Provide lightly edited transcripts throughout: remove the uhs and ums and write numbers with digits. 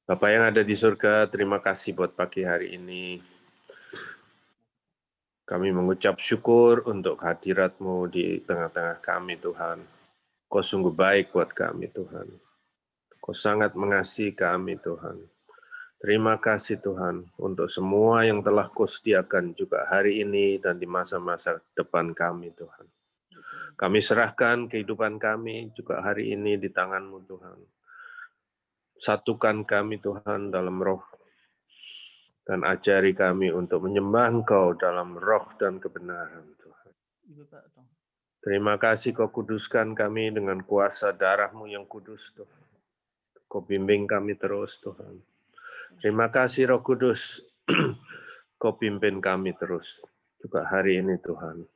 Bapa yang ada di surga, terima kasih buat pagi hari ini. Kami mengucap syukur untuk kehadirat-Mu di tengah-tengah kami, Tuhan. Kau sungguh baik buat kami, Tuhan. Kau sangat mengasihi kami, Tuhan. Terima kasih, Tuhan, untuk semua yang telah Kau sediakan juga hari ini dan di masa-masa depan kami, Tuhan. Kami serahkan kehidupan kami juga hari ini di tangan-Mu, Tuhan. Satukan kami, Tuhan, dalam roh, dan ajari kami untuk menyembah Engkau dalam roh dan kebenaran, Tuhan. Terima kasih Kau kuduskan kami dengan kuasa darah-Mu yang kudus, Tuhan. Kau bimbing kami terus, Tuhan. Terima kasih Roh Kudus, Kau pimpin kami terus juga hari ini, Tuhan.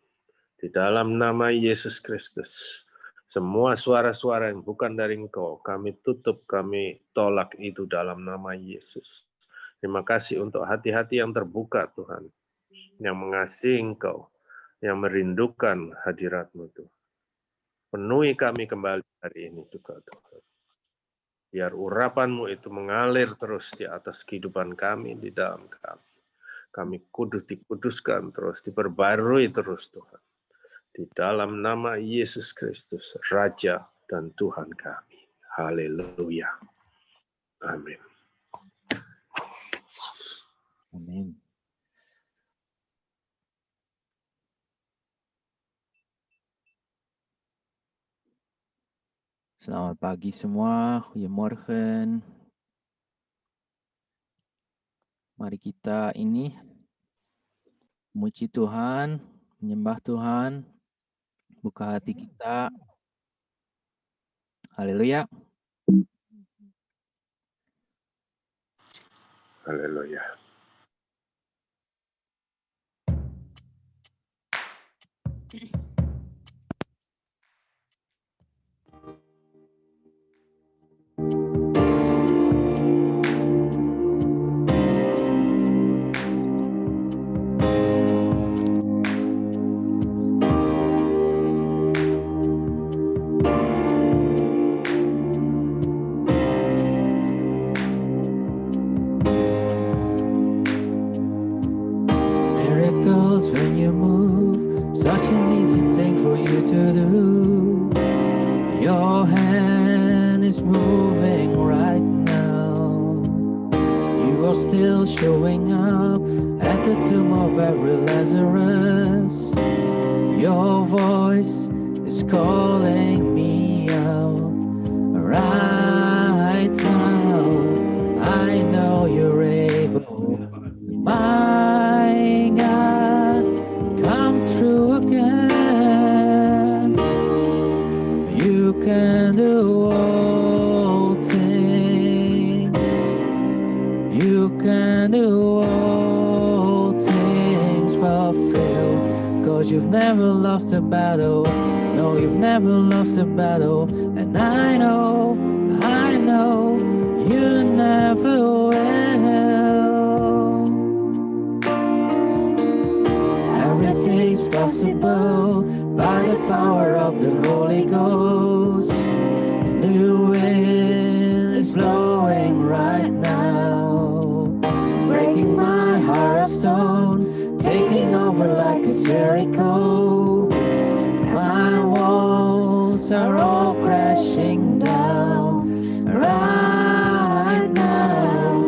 Di dalam nama Yesus Kristus, semua suara-suara yang bukan dari Engkau, kami tutup, kami tolak itu dalam nama Yesus. Terima kasih untuk hati-hati yang terbuka, Tuhan, yang mengasihi Engkau, yang merindukan hadirat-Mu, Tuhan. Penuhi kami kembali hari ini juga, Tuhan. Biar urapan-Mu itu mengalir terus di atas kehidupan kami, di dalam kami. Kami dikuduskan terus, diperbarui terus, Tuhan. Di dalam nama Yesus Kristus, Raja dan Tuhan kami. Haleluya. Amin. Amin. Selamat pagi semua, goedemorgen. Mari kita ini memuji Tuhan, menyembah Tuhan, buka hati kita. Haleluya. Haleluya. Miracles when you move, such an easy thing for you to do. Your hand is moving right now. You are still showing up at the tomb of every Lazarus. Your voice is calling me out right now. I know you're able. My God, come through again. You can do all things. You can do all things but fail. 'Cause you've never lost a battle. No, you've never lost a battle. And I know you never will. Everything's possible by the power of the Holy Ghost. New wind is blowing right now, breaking my heart of stone, taking over like a Jericho. My walls are all crashing down right now.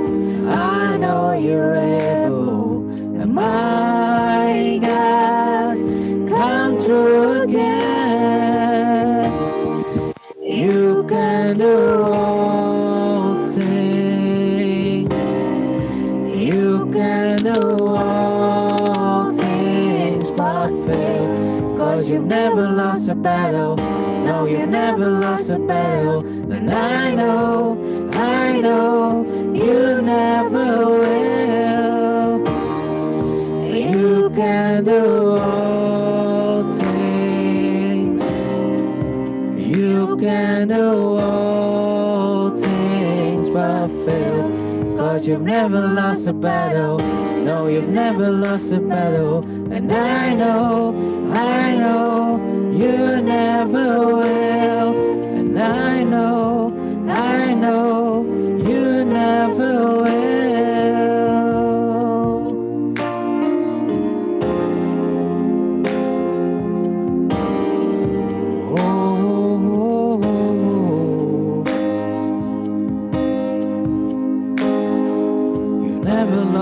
I know you're able, and my God, come through again. You can do all things. You can do all things but fail. 'Cause you've never lost a battle. No, you've never lost a battle. And I know you never will. You can do all things. You can do all things but fail. 'Cause you've never lost a battle. No, you've never lost a battle. And I know you never will. And I know you never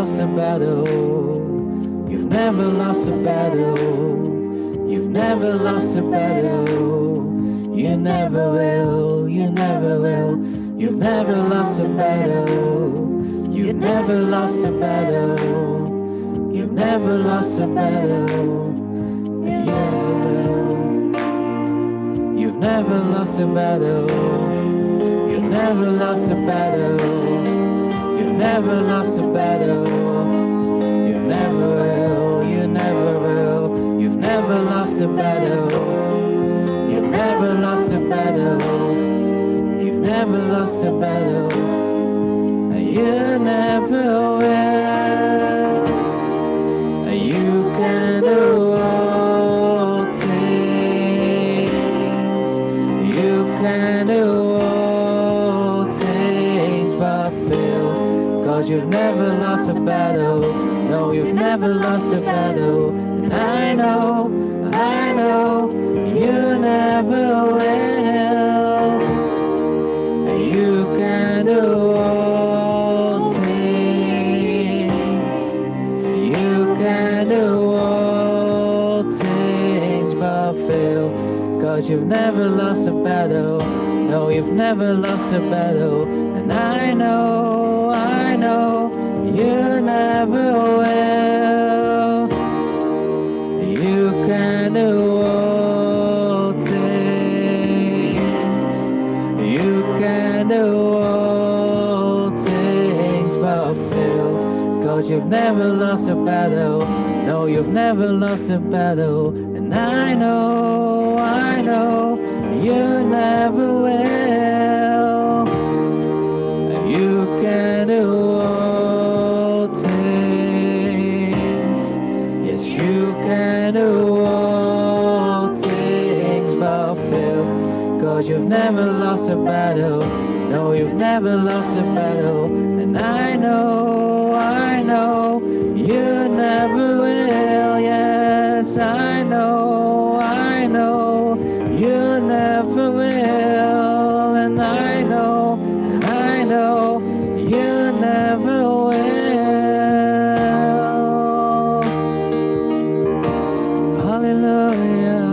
lost a battle. You've never lost a battle. You've never lost a battle. You never will. You never will. You've never lost a battle. You've never lost a battle. You've never lost a battle. You never will. You've never lost a battle. You've never lost a battle. You've never lost a battle. You never will. You never will. You've never lost a battle. You've never lost a battle. You've never lost a battle. You never will. You can do all things. You can do all things but fail. 'Cause you've never lost a battle. No, you've never lost a battle. And I know, you never will. You can do all things. You can do all things but fail. 'Cause you've never lost a battle. No, you've never lost a battle. And I know, you never will. You can do all things. You can do all things but fail. 'Cause you've never lost a battle. No, you've never lost a battle. And I know, you never will. You can do all things. Yes, you can do all things but fail. 'Cause you've never lost a battle. No, you've never lost a battle. And I know, you never will. Yes, I know, you never will. And I know, you never will. Hallelujah.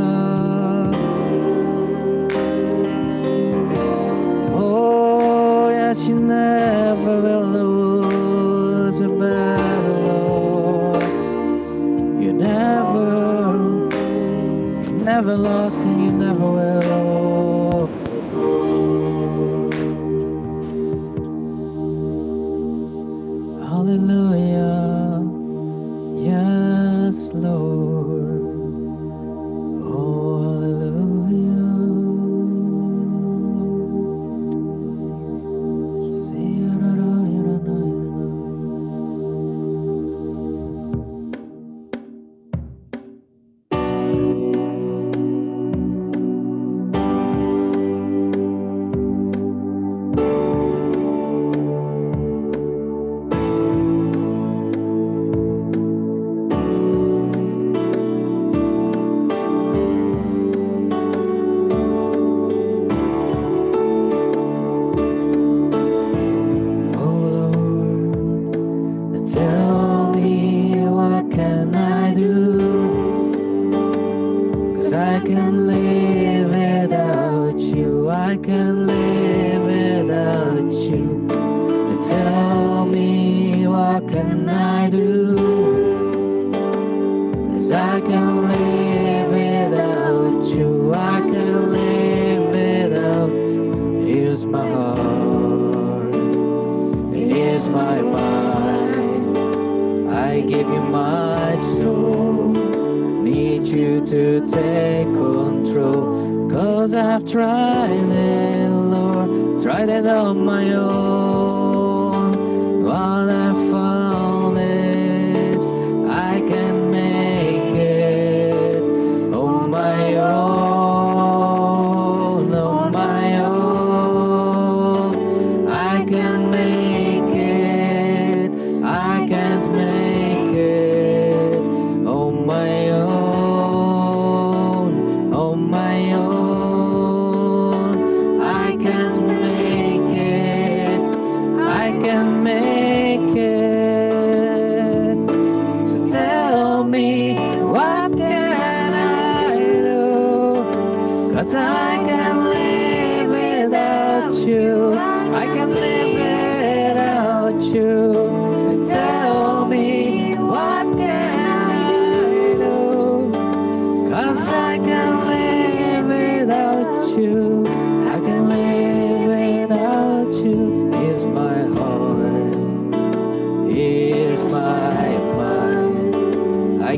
Oh, yes, you never will lose a battle. You never lost and you never will. Hallelujah. Yes, Lord. Oh, hallelujah.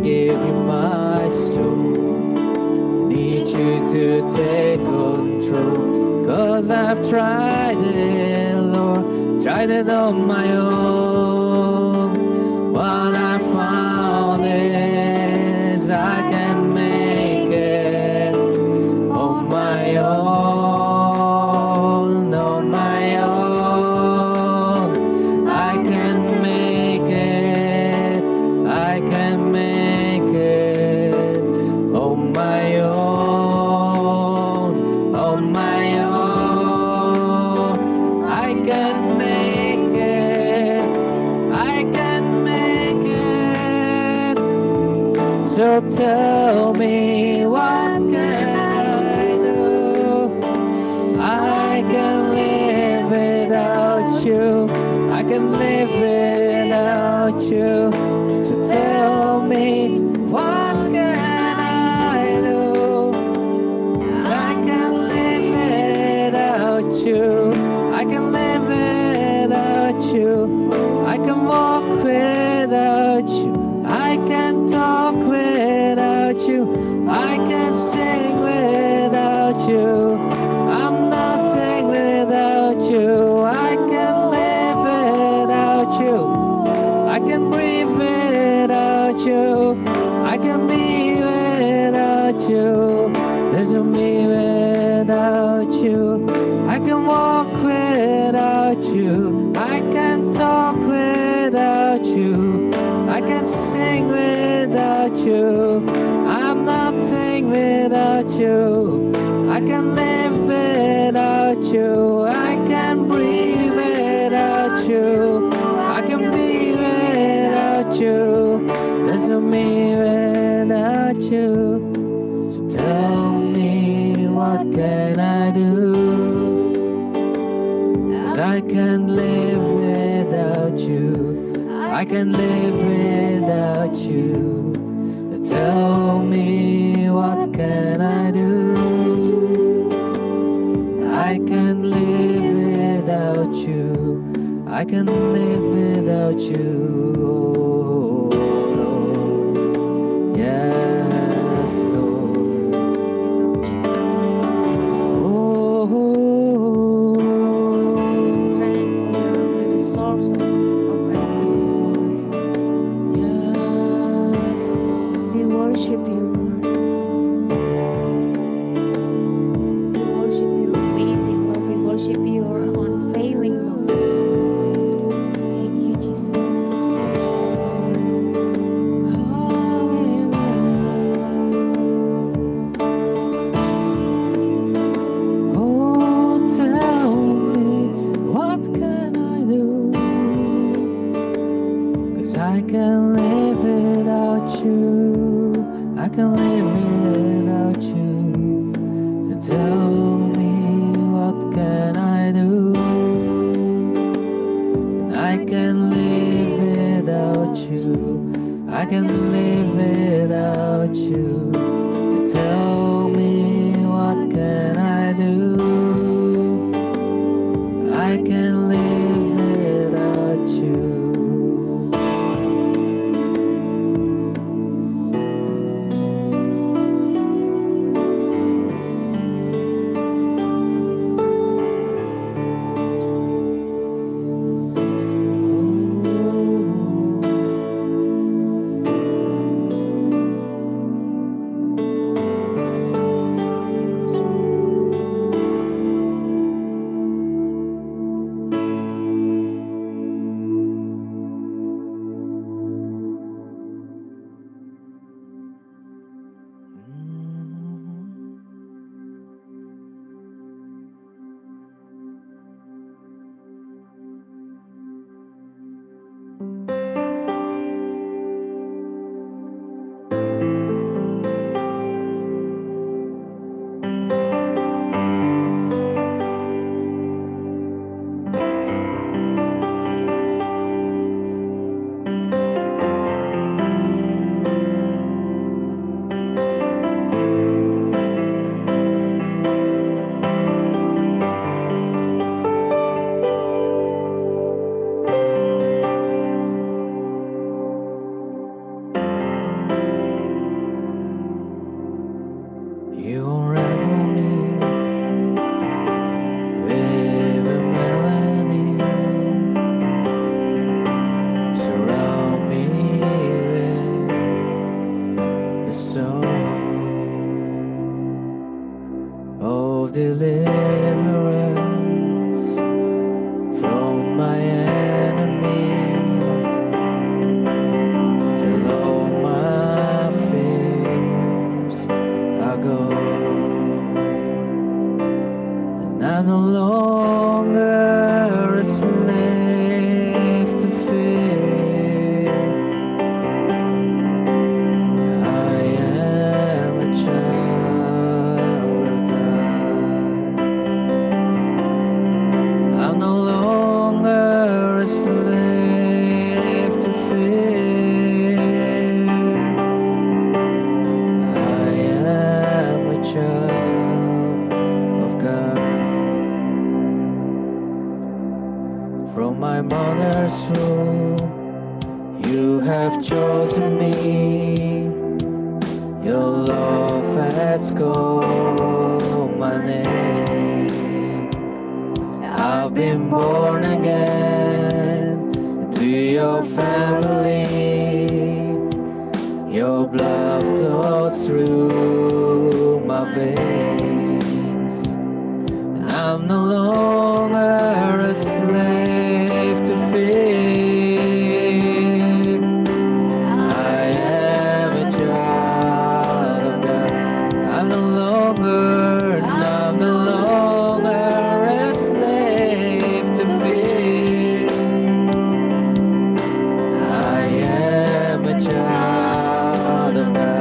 give you my soul. Need you to take control, 'cause I've tried it, Lord, tried it on my own. What I found is I can make it on my own, on my own. I can make it, I can make it on my own, on my own. I can make it, I can make it. So tell me, what can I do? I can live without you, I can live without you. So tell me, what can I do? 'Cause I can live without you, I can live without you. I can walk without you, I can talk without you, I can sing without you. I'm nothing without you. I can live without you, I can breathe without you, I can be without you. There's no me without you. I can walk without you, I can talk without you, I can sing without you. I'm nothing without you. I can live without you, I can breathe without you, I can be without you. There's no me without you. So tell me, what can I do? 'Cause I can live without you, I can live without you. Tell me, what can I do? I can live without you, I can live without you. Oh, Lord. Yes, Lord. Oh, Strength, you're the source of everything. yes, We worship you, Lord. We worship your amazing love. We worship your unfailing love. Thank you, Jesus. Thank you, Lord. Oh, tell me, what can I do? 'Cause I can live without you, I can live without you. Tell me, what can I do? I can live without you, I can live without you. Tell me, what can I do? I can live without you. slave to fear. I am a child of God. From my mother's womb, you have chosen me. Your love has called my name. I've been born again into your family. Your blood flows through my veins, and I'm no longer a slave to fear. I am a child of God. I'm no longer a slave to fear. I am a child of God.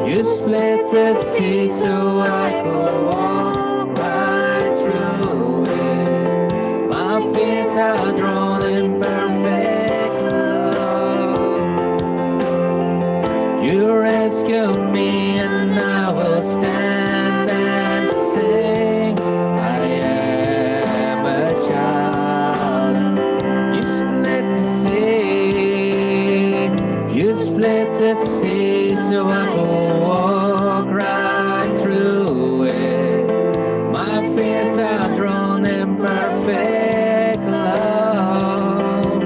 You split the sea so I could walk right through it. My fears are drawn in perfect love. You rescued me and I will stand and sing. I am a child. You split the sea. You split the sea so I could walk right through it. My fears are drawn in perfect love.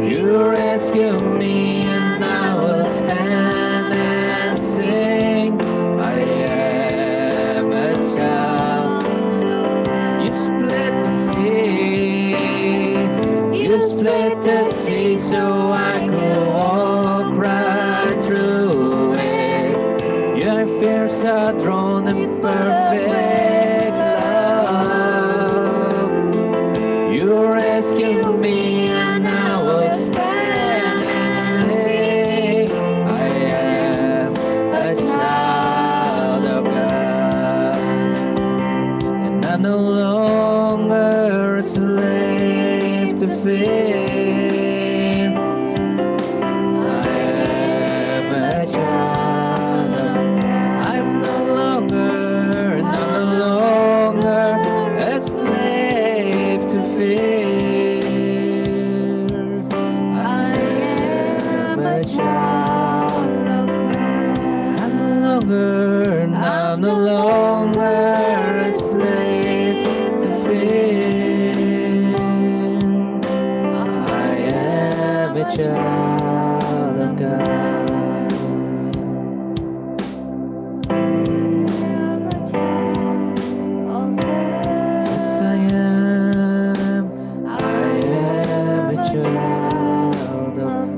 You rescue me and I will stand and sing. I am a child. You split the sea. You split the sea so I could walk right through it. Your fears are drawn in perfect love. You rescue me and I will stand and sing. I am a child of God, and I'm no longer a slave to fear. I am a child of God. I'm no longer a slave to fear. I am a child of God. I'm no longer a slave to fear. I am a child of God. Yes, I am. I am a child of God.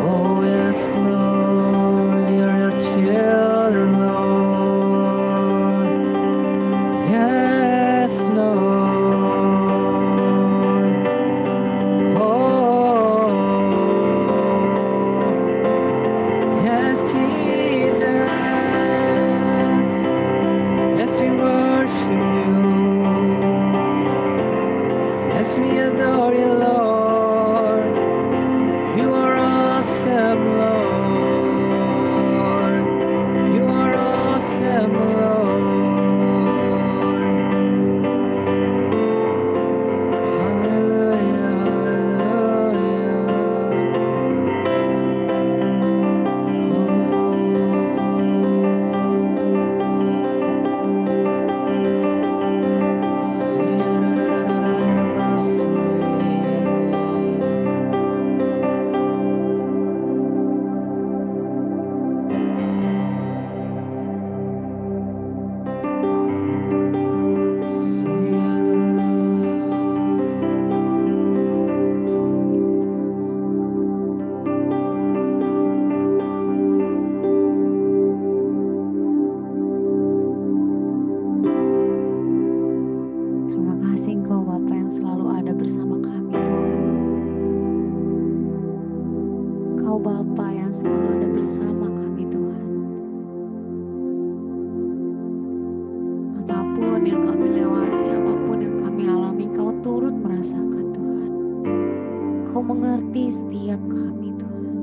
Oh yes, Lord, we are your children, Lord. Yes, Lord. Oh, yes, Jesus. Yes, we worship you. Yes, we adore you, Lord. You are awesome, Lord. You are awesome, Lord. Hallelujah, hallelujah. yang selalu ada bersama kami Tuhan. Apapun yang kami lewati, apapun yang kami alami, Kau turut merasakan Tuhan. Kau mengerti setiap kami Tuhan.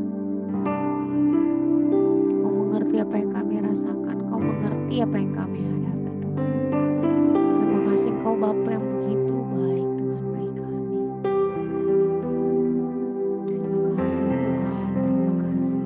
Kau mengerti apa yang kami rasakan, Kau mengerti apa yang kami hadapi Tuhan. Terima kasih Kau Bapa yang begitu baik Tuhan bagi kami. Terima kasih Tuhan, terima kasih.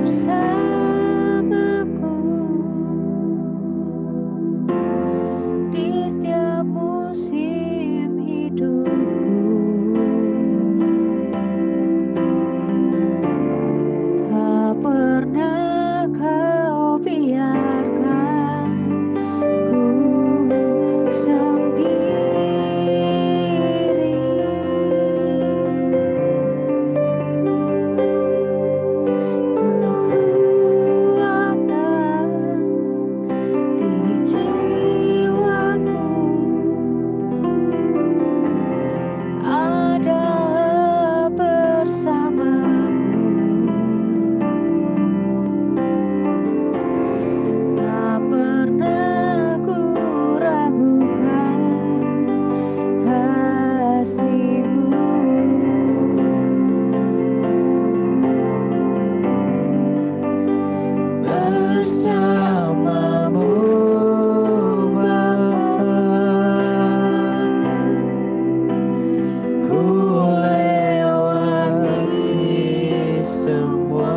Bersamaku di setiap musim hidupku, tak pernah Kau biarkan ku sendiri. Kekuatan di jiwaku ada bersamamu, tak pernah ku ragukan kasih-Mu. Bersamamu Bapa, ku lewati semua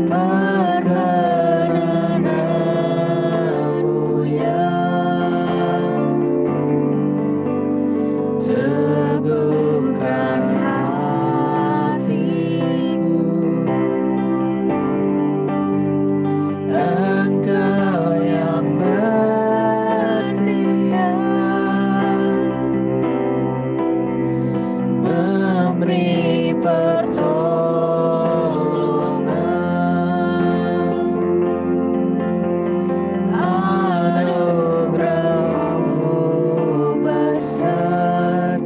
perkenanan-Mu yang teguhkan hatiku. Engkau yang bertindak memberi pertolongan, anugerah-Mu besar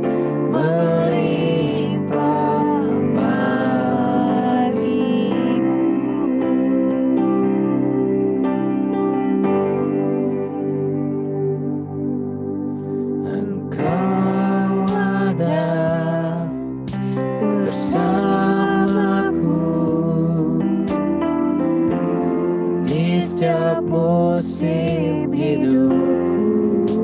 melimpah bagiku. Engkau ada bersamaku di setiap musim hidupku,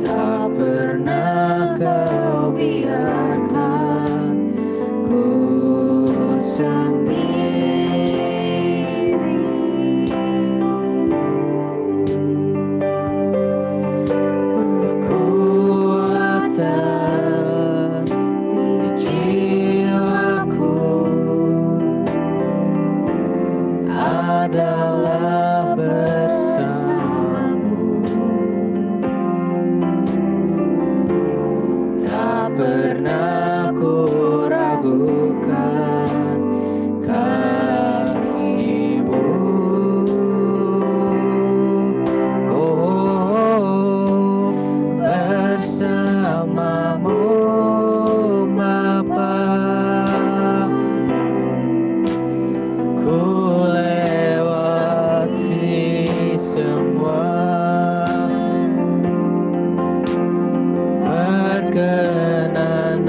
tak pernah Kau biarkan ku sendiri. Kekuatan di jiwaku adalah bersamamu, tak pernah ku ragukan kasih-Mu. Oh, bersamamu Bapa, ku lewati semua perkenanan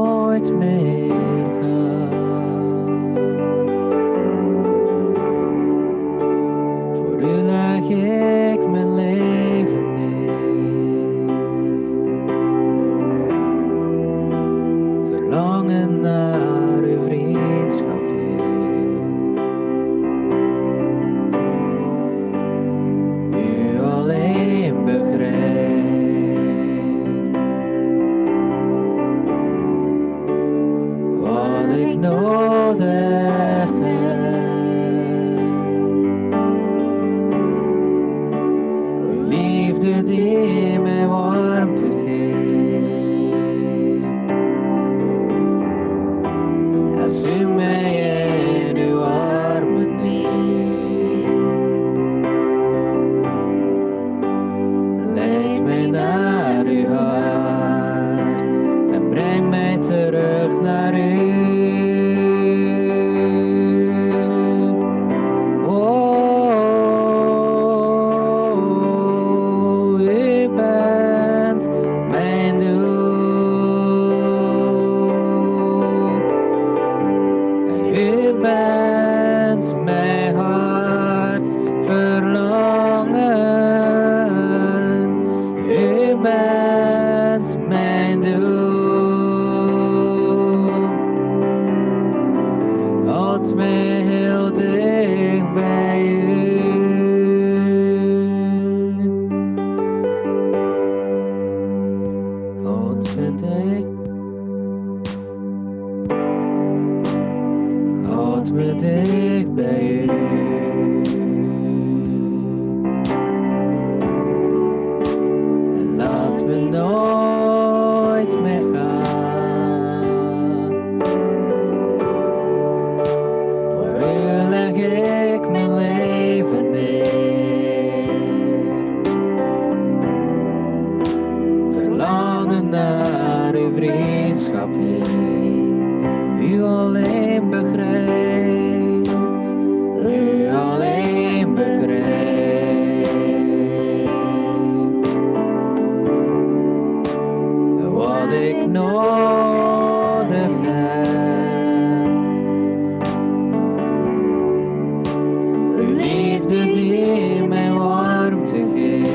nooit meer gaat. Voor u leg ik mijn leven neer. Verlangen naar uw vriendschap, Heer. U alleen begrijpt wat ik nodig heb. Uw liefde die mij warmte geeft. Als u mij in uw armen neemt, leid mij naar uw hart en breng mij terug naar u. Oh, u bent mijn doel. En u bent mijn hartsverlangen. U bent mijn doel. Houd mij heel dicht bij u. Houd me dicht. Houd me dicht bij u. En laat me nooit meer gaan. Voor u leg ik mijn leven neer. Verlangen naar uw vriendschap, Heer. U alleen begrijpt, u alleen begrijpt wat ik nodig heb. Uw liefde die mij warmte geeft.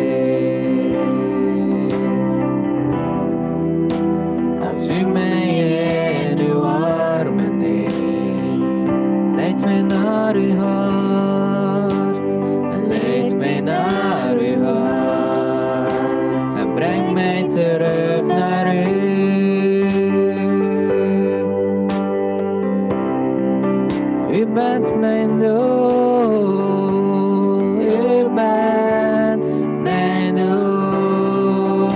Als u mij in uw armen neemt, leid mij naar uw hart en leid mij naar uw hart en breng mij terug naar u. U bent mijn doel, u bent mijn doel.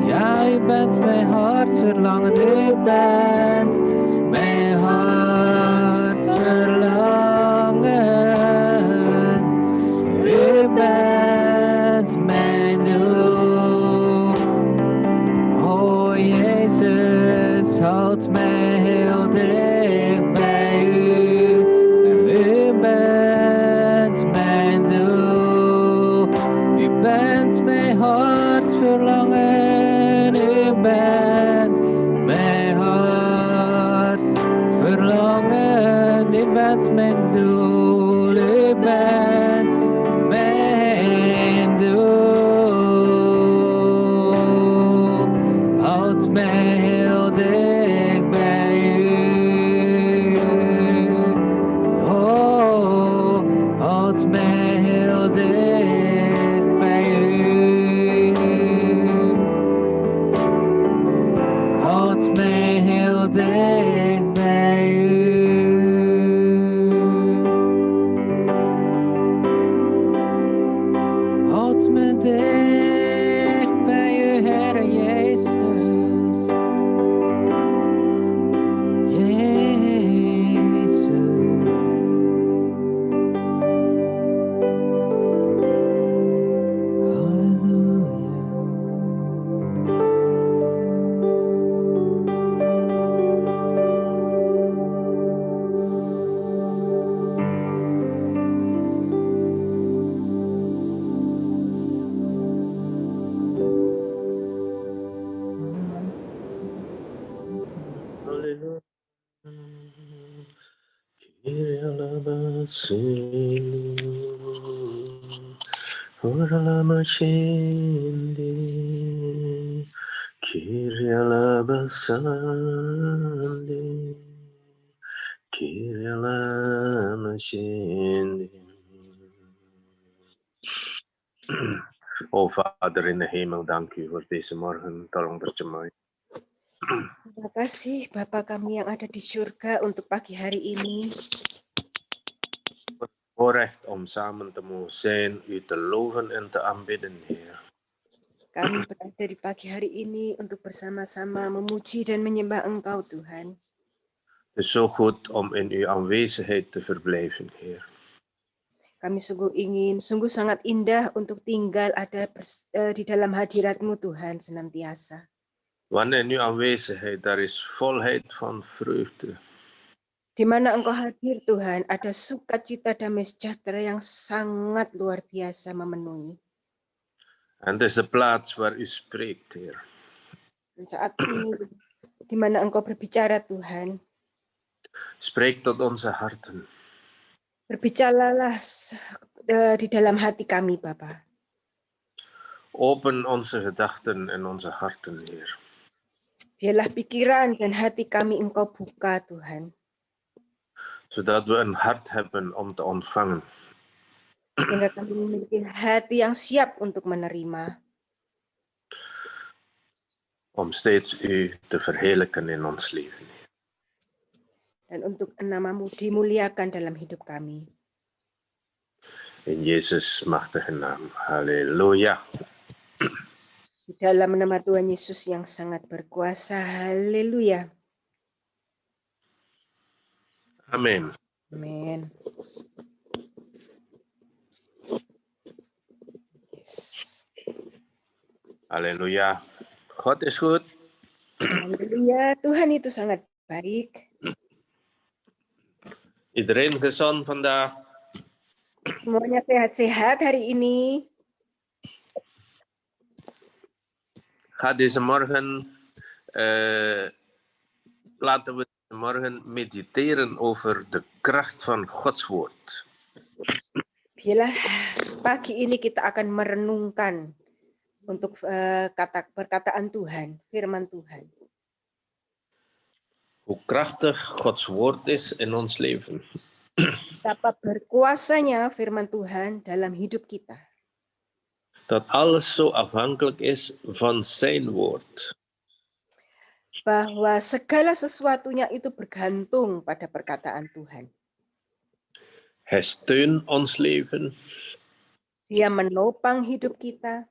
Ja, u bent mijn hartsverlangen, u bent mijn hartsverlangen. U bent mijn doel. O Jezus, houd mij heel dicht bij u. U bent mijn doel. U bent mijn hartsverlangen. U bent mijn hartsverlangen. U bent mijn doel. U bent mijn doel. Houd mij heel dicht bij u. Oh, houd mij heel dicht bij u. Houd mij heel dicht bij u. Houd me dicht bij u, Heer Jezus. Jezus. Halleluja. Oh Vader in de hemel, dank u voor deze morgen. Tolong terjemahin. Terima kasih Bapa kami yang ada di surga untuk pagi hari ini. Voorrecht om samen te mogen zijn, u te loven en te aanbidden, Heer. Kami berada di pagi hari ini untuk bersama-sama memuji dan menyembah Engkau, Tuhan. Het is zo goed om in uw aanwezigheid te verblijven, Heer. Kami sungguh sangat indah untuk tinggal di dalam hadirat-Mu, Tuhan, senantiasa. Wanneer in uw aanwezigheid, daar is volheid van vreugde. Di mana Engkau hadir, Tuhan, ada sukacita damai sejahtera yang sangat luar biasa memenuhi. En het is de plaats waar u spreekt, Heer. Dan saat ini, di mana Engkau berbicara, Tuhan, Spreek tot onze harten. berbicaralah di dalam hati kami, Bapa. Open onze gedachten en onze harten, Heer. Biarlah pikiran dan hati kami Engkau buka, Tuhan. Zodat we een hart hebben om te ontvangen. Sehingga kami memiliki hati yang siap untuk menerima. Om steeds u te verheerlijken in ons leven. Dan untuk nama-Mu dimuliakan dalam hidup kami. In Jezus' machtige naam. Halleluja. Di dalam nama Tuhan Yesus yang sangat berkuasa. Haleluya. Amen. Amen. Yes. Halleluja. God is goed. Haleluya. Tuhan itu sangat baik. Iedereen gezond vandaag? Semuanya sehat-sehat hari ini. Ga deze morgen, laten we morgen mediteren over de kracht van Gods woord. Biarlah pagi ini kita akan merenungkan untuk perkataan Tuhan, firman Tuhan. Hoe krachtig Gods woord is in ons leven. Betapa berkuasanya firman Tuhan dalam hidup kita. Dat alles zo afhankelijk is van zijn woord. Bahwa segala sesuatunya itu bergantung pada perkataan Tuhan. Hij steunt ons leven. Dia menopang hidup kita.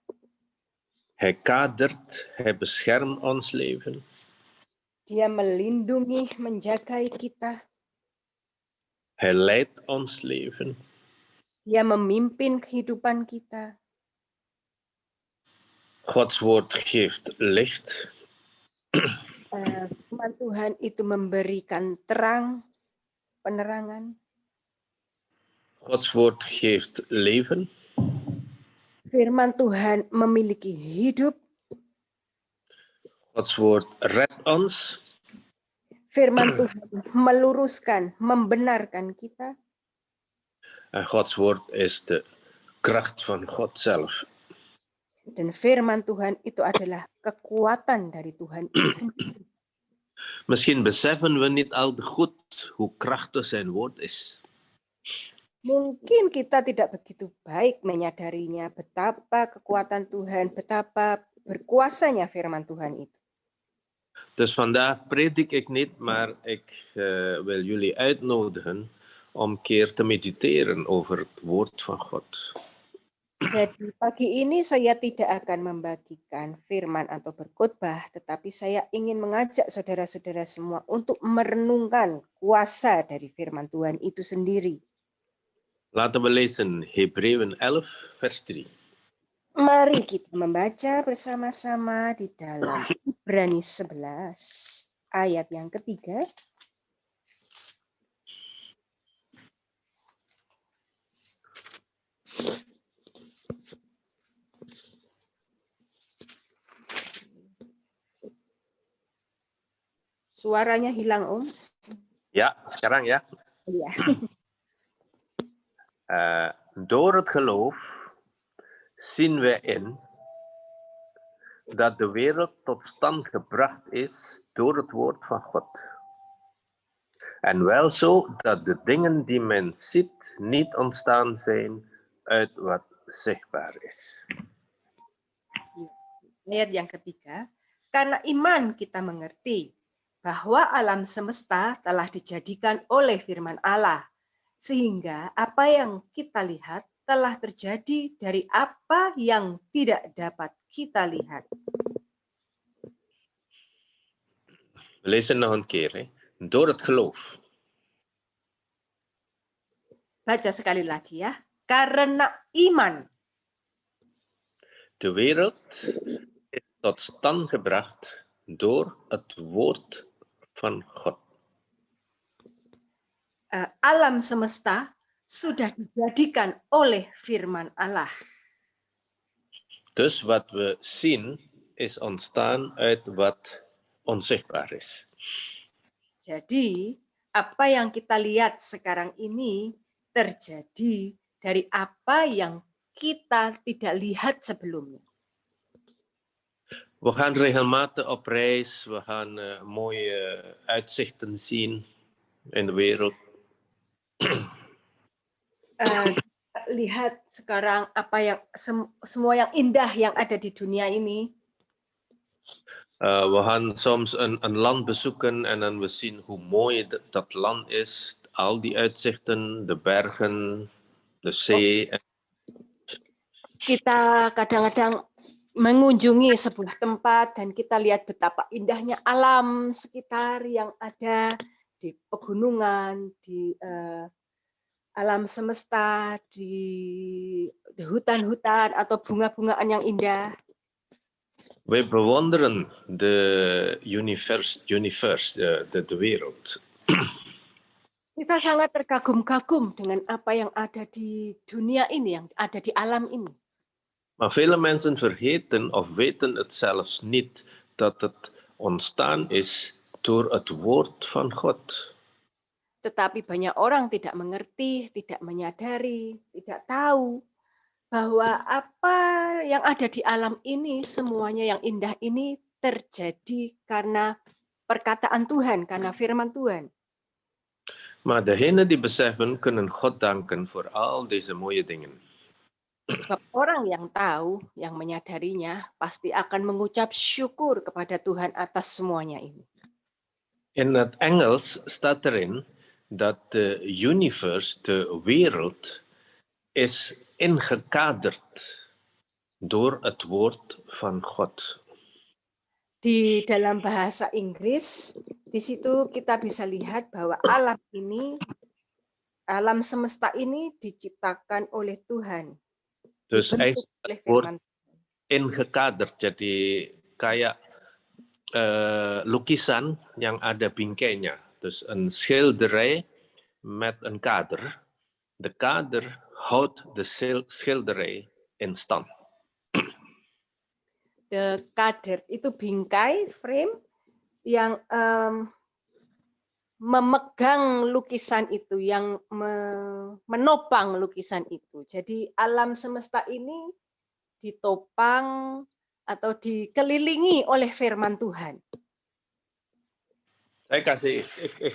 Hij kadert, hij beschermt ons leven. Dia melindungi, menjaga kita. Hij leidt ons leven. Dia memimpin kehidupan kita. Gods woord geeft licht. Firman Tuhan itu memberikan terang, penerangan. Gods woord geeft leven. Firman Tuhan memiliki hidup. Gods woord redt ons. Firman Tuhan meluruskan, membenarkan kita. En Gods woord is de kracht van God zelf. Dan firman Tuhan itu adalah kekuatan dari Tuhan itu sendiri. Misschien beseffen we niet al te goed hoe krachtig zijn woord is. Mungkin kita tidak begitu baik menyadarinya betapa kekuatan Tuhan, betapa berkuasanya firman Tuhan itu. Dus vandaag predik ik niet, maar ik wil jullie uitnodigen om een keer te mediteren over het woord van God. Jadi pagi ini saya tidak akan membagikan firman atau berkhotbah, tetapi saya ingin mengajak saudara-saudara semua untuk merenungkan kuasa dari firman Tuhan itu sendiri. Laten we lezen Hebreeën 11 vers 3. Mari kita membaca bersama-sama di dalam Ibrani 11 ayat yang ketiga. Suaranya hilang, Om. Ja, sekarang ya. Iya. Door het geloof zien we in dat de wereld tot stand gebracht is door het woord van God. En wel zo dat de dingen die men ziet niet ontstaan zijn uit wat zichtbaar is. Ayat yang ketiga, karena iman kita mengerti bahwa alam semesta telah dijadikan oleh firman Allah, sehingga apa yang kita lihat telah terjadi dari apa yang tidak dapat kita lihat. We lezen nog een keer. Hè. Door het geloof. Baca sekali lagi ya. Karena iman. De wereld is tot stand gebracht door het woord van God. Alam semesta sudah dijadikan oleh firman Allah. Dus wat we zien is ontstaan uit wat onzichtbaar is. Jadi, apa yang kita lihat sekarang ini terjadi dari apa yang kita tidak lihat sebelumnya. We gaan regelmatig op reis, we gaan mooie uitzichten zien in de wereld. Lihat sekarang apa yang semua yang indah yang ada di dunia ini. We gaan soms een land bezoeken en dan we zien hoe mooi dat land is. Al die uitzichten, de bergen, de zee. Kita kadang-kadang mengunjungi sebuah tempat dan kita lihat betapa indahnya alam sekitar yang ada di pegunungan, di alam semesta, di hutan-hutan atau bunga-bungaan yang indah. Wij bewonderen de wereld. Kita sangat terkagum-kagum dengan apa yang ada di dunia ini, yang ada di alam ini. Maar vele mensen vergeten of weten het zelfs niet dat het ontstaan is door het woord van God. Tetapi banyak orang tidak mengerti, tidak menyadari, tidak tahu bahwa apa yang ada di alam ini, semuanya yang indah ini terjadi karena perkataan Tuhan, karena firman Tuhan. Maar degenen die beseffen, kunnen God danken voor al deze mooie dingen. Sebab orang yang tahu, yang menyadarinya, pasti akan mengucap syukur kepada Tuhan atas semuanya ini. In het Engels staat erin dat de universe, de wereld, is ingekaderd door het woord van God. Di dalam bahasa Inggris, di situ kita bisa lihat bahwa alam ini, alam semesta ini diciptakan oleh Tuhan. Dus eigenlijk wordt ingekaderd, jadi kayak lukisan yang ada bingkainya. Dus een schilderij met een kader. De kader houdt de schilderij in stand. De kader itu bingkai, frame yang memegang lukisan itu, yang menopang lukisan itu. Jadi alam semesta ini ditopang atau dikelilingi oleh firman Tuhan. Ik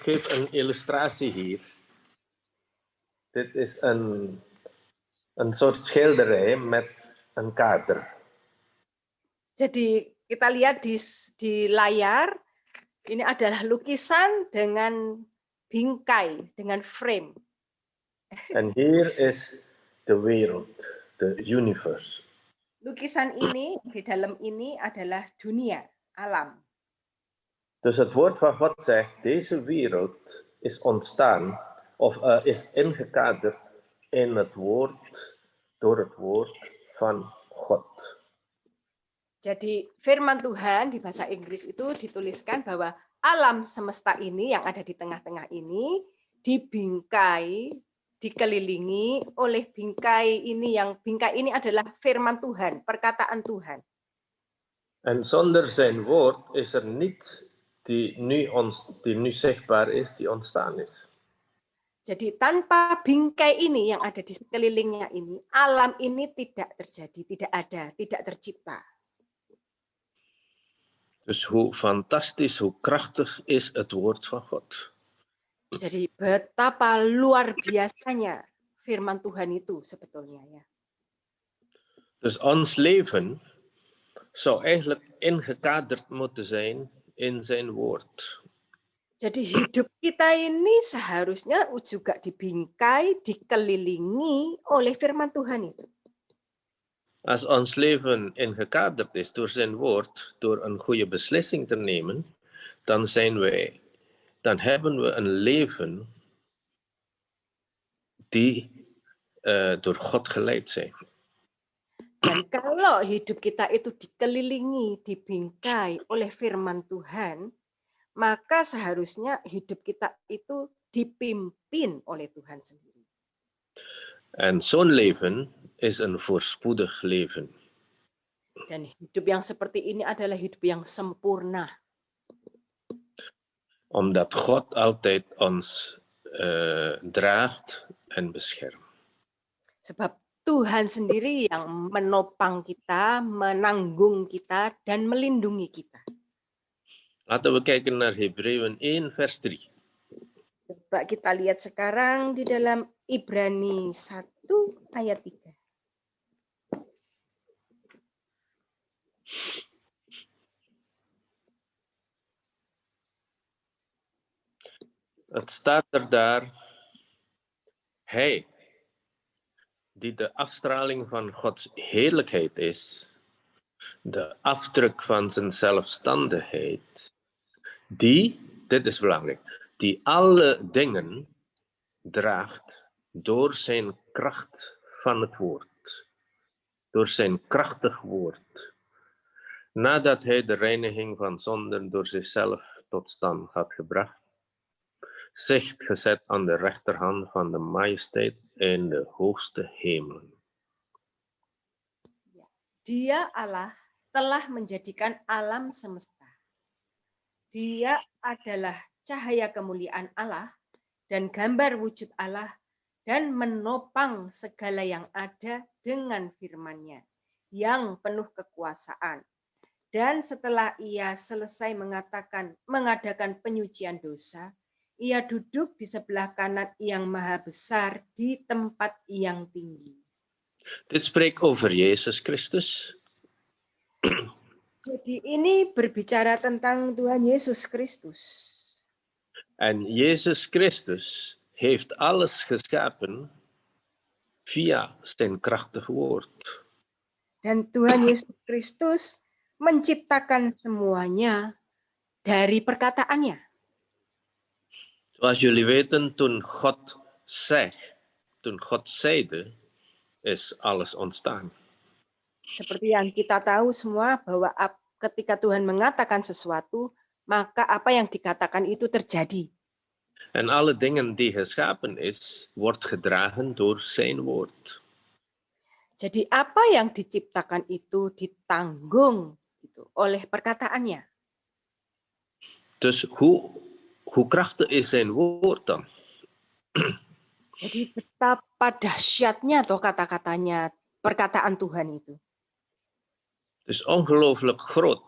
geef een illustratie hier. Dit is een soort schilderij met een kader. Jadi kita lihat di layar, ini adalah lukisan dengan bingkai, dengan frame. En hier is de wereld, de universe. Lukisan ini, di dalam ini adalah dunia, alam. Dus het woord van God zegt, deze wereld is ontstaan, of is ingekaderd in het woord, door het woord van God. Jadi firman Tuhan di bahasa Inggris itu dituliskan bahwa alam semesta ini yang ada di tengah-tengah ini dibingkai, dikelilingi oleh bingkai ini, yang bingkai ini adalah firman Tuhan, perkataan Tuhan. En zonder zijn woord is er niets die nu zichtbaar is, die ontstaan is. Jadi tanpa bingkai ini yang ada di sekelilingnya ini, alam ini tidak terjadi, tidak ada, tidak tercipta. Dus hoe fantastisch, hoe krachtig is het woord van God. Jadi betapa luar biasanya firman Tuhan itu sebetulnya ya. Dus ons leven zou eigenlijk ingekaderd moeten zijn in zijn woord. Jadi hidup kita ini seharusnya juga dibingkai, dikelilingi oleh firman Tuhan itu. Als ons leven ingekaderd is door zijn woord, door een goede beslissing te nemen, dan hebben we een leven die door God geleid zijn. Dan kalau hidup kita itu dikelilingi, dibingkai oleh firman Tuhan, maka seharusnya hidup kita itu dipimpin oleh Tuhan sendiri. En zo'n leven is een voorspoedig leven. Dan hidup yang seperti ini adalah hidup yang sempurna. Omdat God altijd ons draagt en beschermt. Sebab Tuhan sendiri yang menopang kita, menanggung kita, dan melindungi kita. Laten we kijken naar Hebreeën 1 vers 3. Coba kita lihat sekarang di dalam Ibrani 1 ayat 3. Het staat er daar, hij die de afstraling van Gods heerlijkheid is, de afdruk van zijn zelfstandigheid, die, dit is belangrijk, die alle dingen draagt door zijn kracht van het woord, door zijn krachtig woord, nadat hij de reiniging van zonden door zichzelf tot stand had gebracht, zich gezet aan de rechterhand van de majesteit in de hoogste hemelen. Dia Allah telah menjadikan alam semesta. Dia adalah cahaya kemuliaan Allah dan gambar wujud Allah dan menopang segala yang ada dengan firman-Nya yang penuh kekuasaan. Dan setelah ia selesai mengadakan penyucian dosa, ia duduk di sebelah kanan yang maha besar di tempat yang tinggi. Dit spreekt over Jezus Christus. Jadi ini berbicara tentang Tuhan Yesus Kristus. En Jezus Christus heeft alles geschapen via zijn krachtig woord. Dan Tuhan Yesus Kristus menciptakan semuanya dari perkataannya. Zoals jullie weten, toen God zeide, is alles ontstaan. Seperti yang kita tahu semua bahwa ketika Tuhan mengatakan sesuatu, maka apa yang dikatakan itu terjadi. En alle dingen die geschapen is, wordt gedragen door zijn woord. Jadi apa yang diciptakan itu ditanggung oleh perkataannya. Dus hoe krachtig is zijn woord dan? Jadi betapa dahsyatnya toh kata-katanya, perkataan Tuhan itu. Het is ongelooflijk groot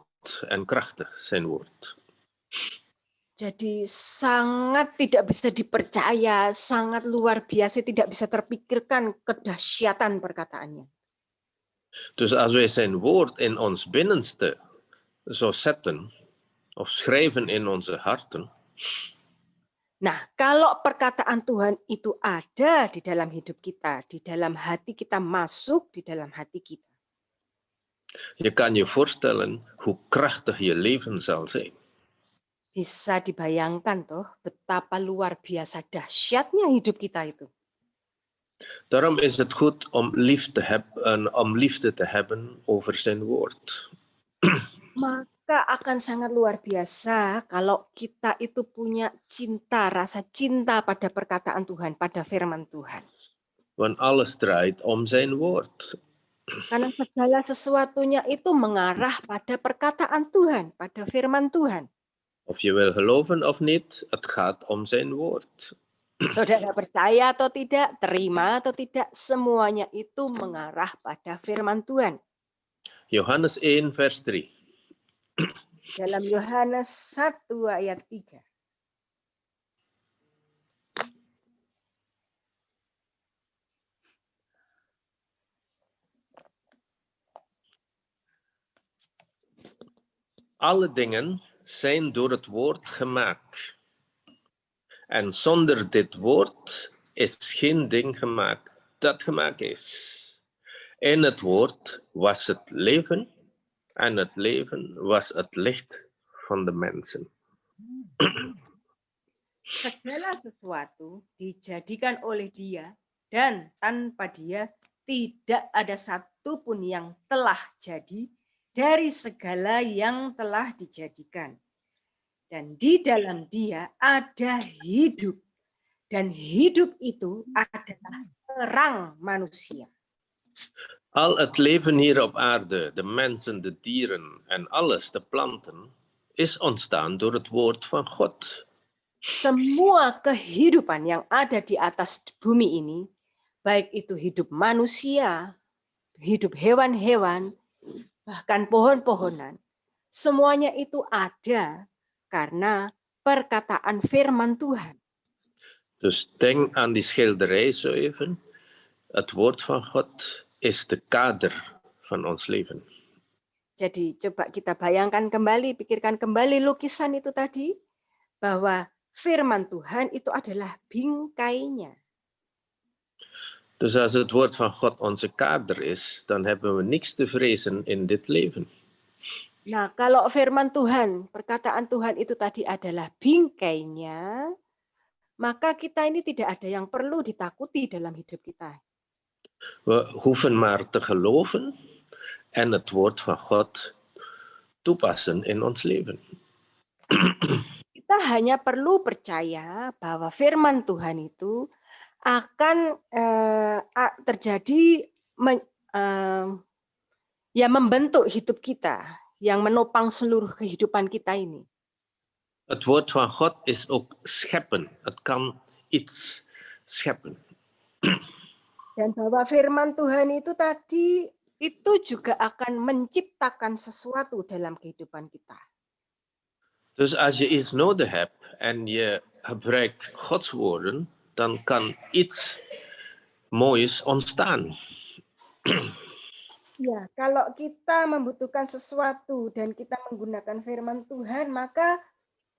en krachtig zijn woord. Jadi sangat tidak bisa dipercaya, sangat luar biasa, tidak bisa terpikirkan kedahsyatan perkataannya. Dus als wij zijn woord in ons binnenste zo zetten, of schrijven in onze harten. Nah, kalau perkataan Tuhan itu ada di dalam hidup kita, di dalam hati kita, masuk di dalam hati kita. Je kan je voorstellen hoe krachtig je leven zal zijn. Bisa dibayangkan toh betapa luar biasa dahsyatnya hidup kita itu. Daarom is het goed om liefde te hebben over zijn woord. Maka akan sangat luar biasa kalau kita itu punya cinta, rasa cinta pada perkataan Tuhan, pada firman Tuhan. Want alles draait om zijn woord. Karena segala sesuatunya itu mengarah pada perkataan Tuhan, pada firman Tuhan. Of je wil geloven of niet, het gaat om zijn woord. Saudara percaya atau tidak, terima atau tidak, semuanya itu mengarah pada firman Tuhan. Johannes 1 vers 3. Dalam Yohanes 1 ayat 3. Alle dingen zijn door het woord gemaakt. En zonder dit woord is geen ding gemaakt dat gemaakt is. In het woord was het leven en het leven was het licht van de mensen. Segala sesuatu dijadikan oleh Dia dan tanpa Dia tidak ada satupun yang telah jadi dari segala yang telah dijadikan. Dan di dalam Dia ada hidup. Dan hidup itu adalah terang manusia. Al het leven hier op aarde, de mensen, de dieren en alles, de planten, is ontstaan door het woord van God. Semua kehidupan yang ada di atas bumi ini, baik itu hidup manusia, hidup hewan-hewan, bahkan pohon-pohonan, semuanya itu ada karena perkataan firman Tuhan. Dus denk aan die schilderij zo even. Het woord van God is de kader van ons leven. Jadi coba kita bayangkan kembali, pikirkan kembali lukisan itu tadi, bahwa firman Tuhan itu adalah bingkainya. Dus als het woord van God onze kader is, dan hebben we niks te vrezen in dit leven. Nah, kalau firman Tuhan, perkataan Tuhan itu tadi adalah bingkainya, maka kita ini tidak ada yang perlu ditakuti dalam hidup kita. We hoeven maar te geloven en het woord van God toepassen in ons leven. Kita hanya perlu percaya bahwa firman Tuhan itu akan terjadi membentuk hidup kita, yang menopang seluruh kehidupan kita ini. Het woord van God is ook scheppen. Het kan iets scheppen. Dan bahwa firman Tuhan itu tadi itu juga akan menciptakan sesuatu dalam kehidupan kita. Dus als je iets nodig hebt en je gebruikt Gods woorden, dan kan iets moois ontstaan. Ya, kalau kita membutuhkan sesuatu dan kita menggunakan firman Tuhan, maka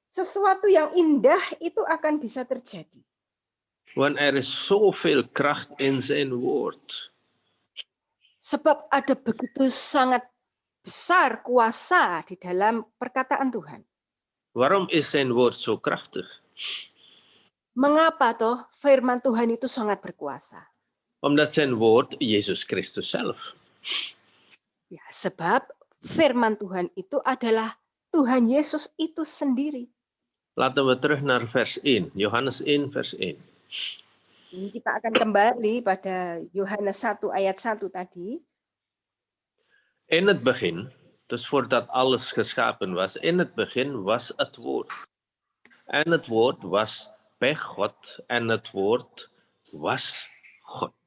sesuatu yang indah itu akan bisa terjadi. Want er is zoveel kracht in zijn woord. Sebab ada begitu sangat besar kuasa di dalam perkataan Tuhan. Waarom is zijn woord zo krachtig? Mengapa toh firman Tuhan itu sangat berkuasa? Omdat zijn woord Jezus Christus zelf. Ya, sebab firman Tuhan itu adalah Tuhan Yesus itu sendiri. Laten we terug naar vers 1, Johannes 1 vers 1. Ini kita akan kembali pada Yohanes 1 ayat 1 tadi. In het begin, dus voordat alles geschapen was, in het begin was het woord. En het woord was bij God en het woord was God.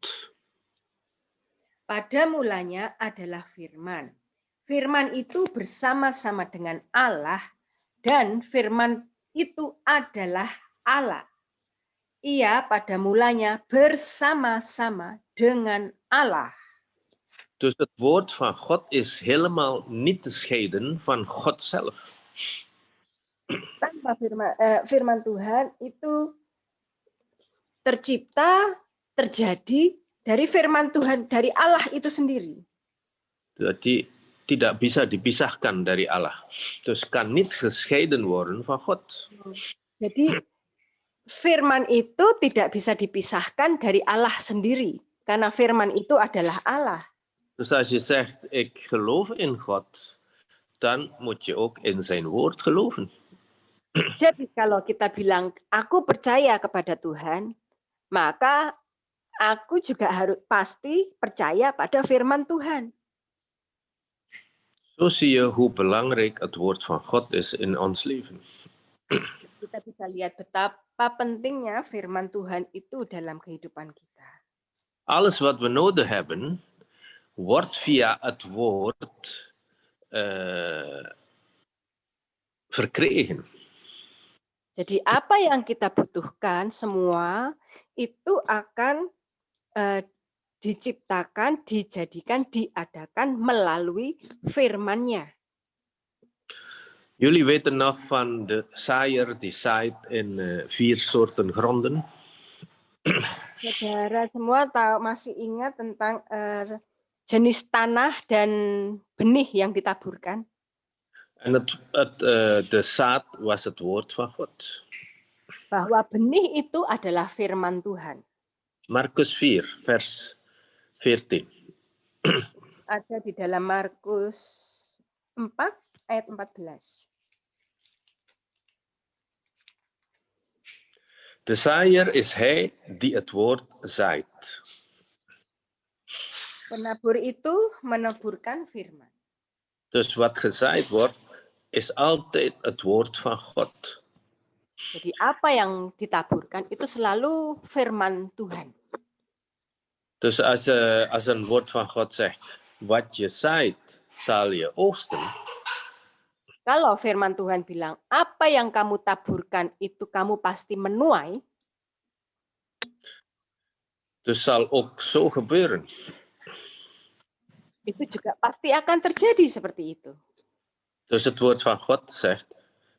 Pada mulanya adalah firman. Firman itu bersama-sama dengan Allah dan firman itu adalah Allah. Ia pada mulanya bersama-sama dengan Allah. Dus het woord van God is helemaal niet te scheiden van God zelf. Tanpa firman Tuhan itu tercipta, terjadi dari firman Tuhan, dari Allah itu sendiri. Jadi tidak bisa dipisahkan dari Allah. Dus kan niet gescheiden worden van God. Jadi firman itu tidak bisa dipisahkan dari Allah sendiri, karena firman itu adalah Allah. Dus als je zegt, ik geloof in God, dan moet je ook in zijn woord geloven. Jadi kalau kita bilang, aku percaya kepada Tuhan, maka aku juga harus pasti percaya pada firman Tuhan. Zo zie je hoe belangrijk het woord van God is in ons leven. Kita bisa lihat betapa pentingnya firman Tuhan itu dalam kehidupan kita. Alles wat we nodig hebben, wordt via het woord verkregen. Jadi apa yang kita butuhkan semua itu akan diciptakan, dijadikan, diadakan melalui firman-Nya. Jullie weten nog van de zaaier die zaait in 4 soorten gronden. Saudara semua masih ingat tentang jenis tanah dan benih yang ditaburkan? En de zaad was het woord van God. Bahwa benih itu adalah firman Tuhan. Markus 4, vers 14. Ada di dalam Markus 4 ayat 14. De zaaier is hij die het woord zaait. Penabur itu menaburkan firman. Dus wat gezaaid wordt, is altijd het woord van God. Jadi apa yang ditaburkan itu selalu firman Tuhan. Dus als een woord van God zegt, wat je zaait, zal je oogsten. Kalau firman Tuhan bilang, apa yang kamu taburkan itu kamu pasti menuai. Dus zal ook zo gebeuren. Itu juga pasti akan terjadi seperti itu. Dus het woord van God zegt,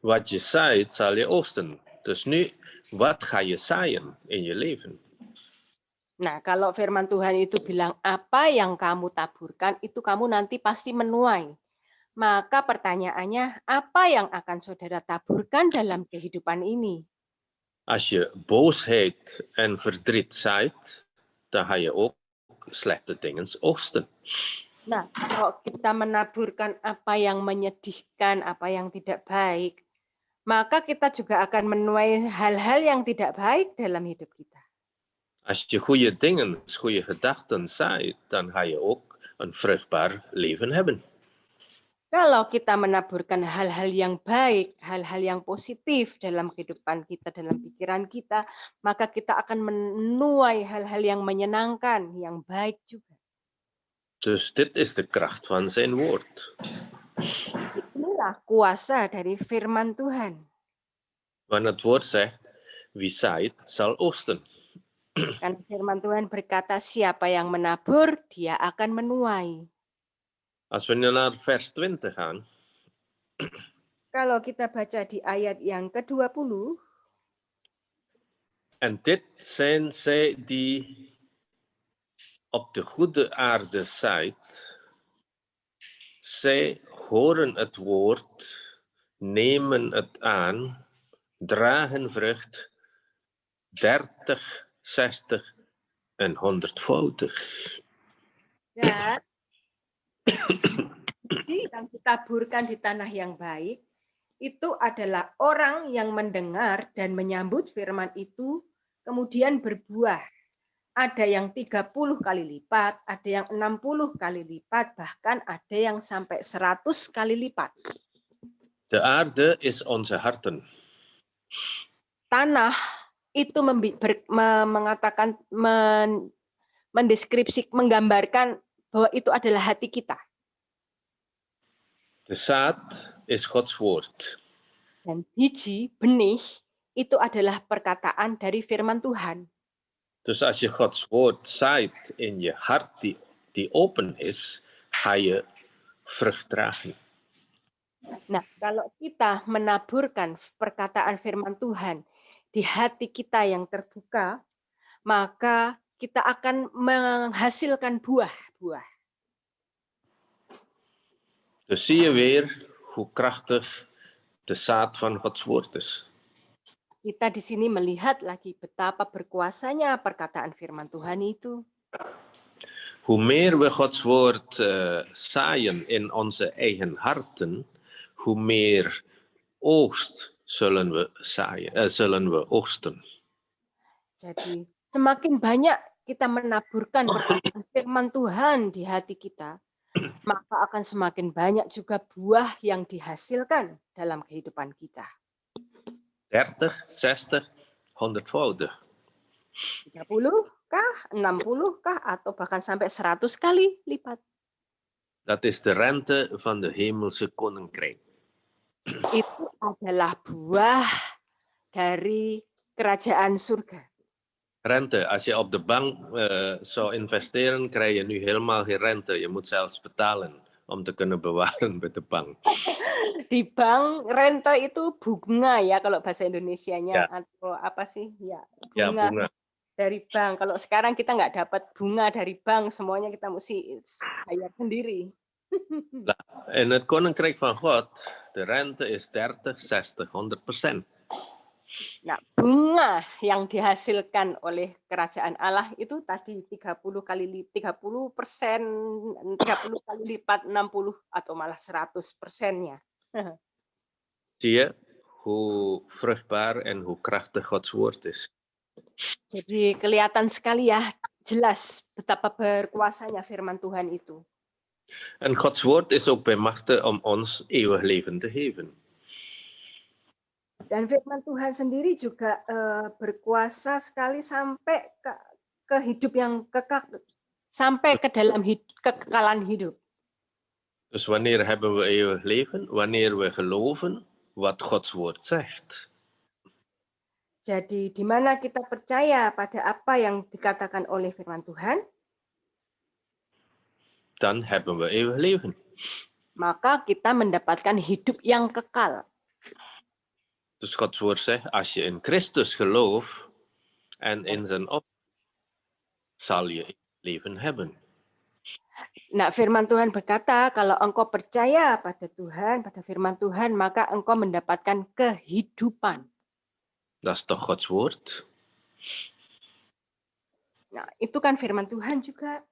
wat je zaait, zal je oogsten. Dus nu, wat ga je zaaien in je leven? Nah, kalau firman Tuhan itu bilang, apa yang kamu taburkan, itu kamu nanti pasti menuai. Maka pertanyaannya, apa yang akan saudara taburkan dalam kehidupan ini? Als je boosheid en verdriet zaait, dan ga je ook slechte dingen oogsten. Nah, kalau kita menaburkan apa yang menyedihkan, apa yang tidak baik, maka kita juga akan menuai hal-hal yang tidak baik dalam hidup kita. Als je goede dingen, goede gedachten zaait, dan ga je ook een vruchtbaar leven hebben. Kalau kita menaburkan hal-hal yang baik, hal-hal yang positif dalam kehidupan kita, dalam pikiran kita, maka kita akan menuai hal-hal yang menyenangkan, yang baik juga. Dus dit is de kracht van zijn woord. Inilah kuasa dari firman Tuhan. Want het woord zegt, wie zaait, zal oogsten. Karena firman Tuhan berkata, siapa yang menabur, dia akan menuai. Als we nu naar vers 20 gaan. Kalau kita baca di ayat yang ke-20. En dit zijn zij die op de goede aarde zaait. Zij horen het woord, nemen het aan, dragen vrucht, 30, 60 en 100-voudig. Ya. Yang ditaburkan di tanah yang baik, itu adalah orang yang mendengar dan menyambut firman itu, kemudian berbuah. Ada yang 30 kali lipat, ada yang 60 kali lipat, bahkan ada yang sampai 100 kali lipat. De aarde is onze harten. Tanah itu mengatakan, mendeskripsi, menggambarkan bahwa itu adalah hati kita. De zaad is Gods woord. Dan biji, benih, itu adalah perkataan dari firman Tuhan. Dus als je Gods woord zaait in je hart die open is, ga je vrucht dragen. Nah, kalau kita menaburkan perkataan firman Tuhan di hati kita yang terbuka, maka kita akan menghasilkan buah-buah. Dus zie je weer hoe krachtig de zaad van Gods woord is. Kita di sini melihat lagi betapa berkuasanya perkataan firman Tuhan itu. Hoe meer we Gods woord zaaien in onze eigen harten, hoe meer oogst zullen we oogsten. Jadi semakin banyak kita menaburkan perkataan firman Tuhan di hati kita, maka akan semakin banyak juga buah yang dihasilkan dalam kehidupan kita. 30, 60, 100-voudig. 30 kah, 60 kah, atau bahkan sampai 100 kali lipat. Dat is de rente van de hemelse koninkrijk. Itu adalah buah dari kerajaan surga. Rente, als je op de bank zou investeren, krijg je nu helemaal geen rente. Je moet zelfs betalen om te kunnen bewaren bij de bank. Di bank rente itu bunga ya kalau bahasa Indonesianya, Ya. atau apa sih? Ya, Ja, bunga bunga. dari bank. Kalau sekarang kita nggak dapat bunga dari bank, semuanya kita mesti bayar sendiri. In het koninkrijk van God, de rente is 30, 60, 100%. Nah, bunga yang dihasilkan oleh kerajaan Allah itu tadi 30 kali 30%, 30 kali lipat 60 atau malah 100%-nya. Zie je hoe vruchtbaar en hoe krachtig Gods woord is. Jadi kelihatan sekali ya, jelas betapa berkuasanya firman Tuhan itu. En Gods woord is ook bij machte om ons eeuwig leven te geven. Dan firman Tuhan sendiri juga berkuasa sekali sampai ke hidup yang kekal, sampai ke dalam kekekalan hidup. Dus wanneer hebben we eeuwig leven? Wanneer we geloven wat Gods woord zegt. Jadi di mana kita percaya pada apa yang dikatakan oleh firman Tuhan, Dan hebben we eeuwig leven. maka kita mendapatkan hidup yang kekal. Dus Gods woord zegt, als je in Christus gelooft en in zijn op, zal je leven hebben. Nah, firman Tuhan berkata, kalau engkau percaya pada Tuhan, pada firman Tuhan, maka engkau mendapatkan kehidupan. Dat is toch Gods woord? Nah, itu kan firman Tuhan juga.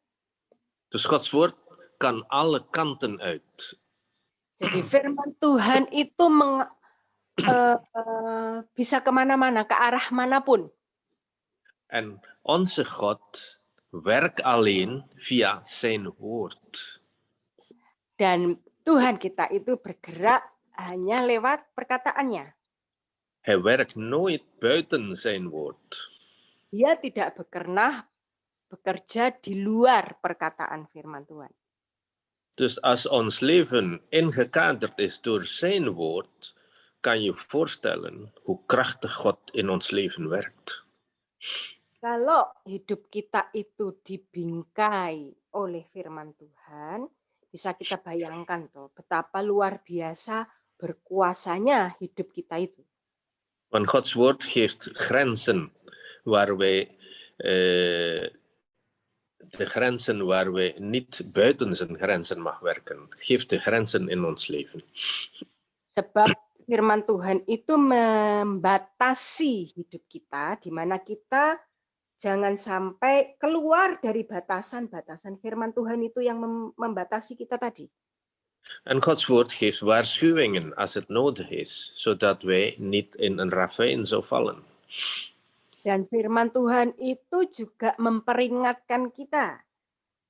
Dus Gods woord kan alle kanten uit. Jadi firman Tuhan itu bisa kemana-mana, ke arah manapun. En onze God werkt alleen via zijn woord. Dan Tuhan kita itu bergerak hanya lewat perkataannya. Hij werkt nooit buiten zijn woord. Dia tidak pernah bekerja di luar perkataan firman Tuhan. Dus als ons leven ingekaderd is door zijn woord, kan je voorstellen hoe krachtig God in ons leven werkt. Kalau hidup kita itu dibingkai oleh firman Tuhan, bisa kita bayangkan tuh betapa luar biasa berkuasanya hidup kita itu. Want Gods woord geeft grenzen waar wij de grenzen waar wij niet buiten zijn grenzen mag werken. Geeft de grenzen in ons leven. Sebab firman Tuhan itu membatasi hidup kita, di mana kita jangan sampai keluar dari batasan-batasan firman Tuhan itu yang membatasi kita tadi. En Gods woord geeft waarschuwingen als het nodig is, zodat wij niet in een ravijn zou vallen. Dan firman Tuhan itu juga memperingatkan kita,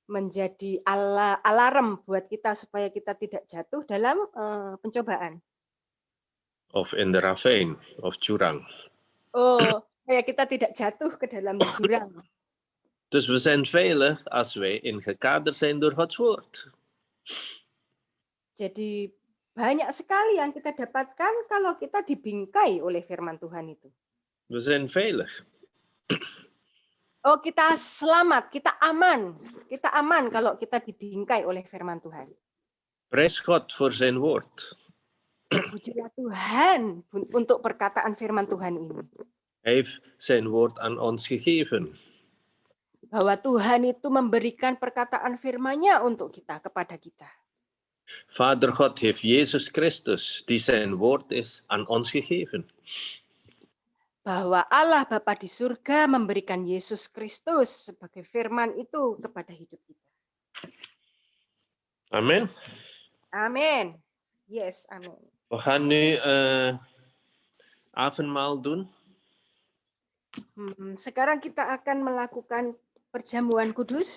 menjadi alarm buat kita supaya kita tidak jatuh dalam pencobaan. Of in de ravijn, of jurang. Oh, supaya kita tidak jatuh ke dalam jurang. Dus we zijn veilig als wij ingekaderd zijn door Gods woord. Jadi banyak sekali yang kita dapatkan kalau kita dibingkai oleh firman Tuhan itu. We zijn veilig. Oh, kita selamat, kita aman. Kita aman kalau kita dibingkai oleh firman Tuhan. Prijs God voor zijn woord. Pujilah Tuhan untuk perkataan firman Tuhan ini. Hij heeft zijn woord aan ons gegeven. Bahwa Tuhan itu memberikan perkataan firman-Nya untuk kita, kepada kita. Vader God heeft Jezus Christus, die zijn woord is, aan ons gegeven. Bahwa Allah Bapa di surga memberikan Yesus Kristus sebagai firman itu kepada hidup kita. Amen. Amin. Yes, amin. We gaan nu avondmaal doen. Sekarang kita akan melakukan perjamuan kudus.